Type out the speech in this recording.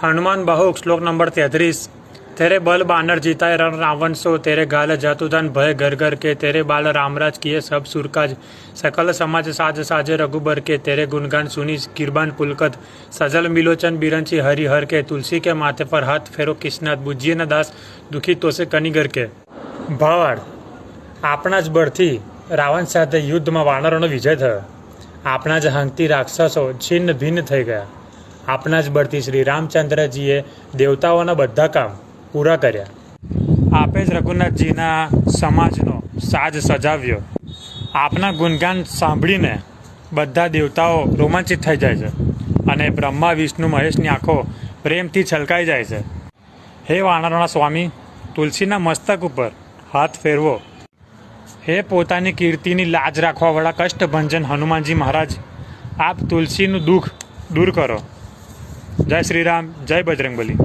हनुमान बाहुक श्लोक नंबर 33। तेरे बल बानर जीताए रण रावण सो, तेरे गाल जातुधन भय घर घर के, तेरे बाल रामराज किए सब सुरकाज, सकल समाज साज साजे रघुबर के, तेरे गुणगान सुनी किरबान पुलकत, सजल मिलोचन बिरंची हरिहर के, तुलसी के माथे पर हाथ फेरो किसनाथ, बुझिए न दास दुखी तो से कनिगर के। ભાવાર્થ, આપણા જ બળથી રાવણ સાથે યુદ્ધમાં વાનરોનો વિજય થયો। આપણા જ હાંગતી રાક્ષસો છિન્ન ભિન્ન થઈ ગયા। આપણા જ બળથી શ્રી રામચંદ્રજીએ દેવતાઓના બધા કામ પૂરા કર્યા। આપે જ રઘુનાથજીના સમાજનો સાજ સજાવ્યો। આપના ગુણગાન સાંભળીને બધા દેવતાઓ રોમાંચિત થઈ જાય છે અને બ્રહ્મા વિષ્ણુ મહેશની આંખો પ્રેમથી છલકાઈ જાય છે। હે વાનરોના સ્વામી, તુલસીના મસ્તક ઉપર હાથ ફેરવો। હે પોતાની કીર્તિની લાજ રાખવાવાળા કષ્ટભંજન હનુમાનજી મહારાજ, આપ તુલસીનું દુઃખ દૂર કરો। જય શ્રી રામ, જય બજરંગબલી।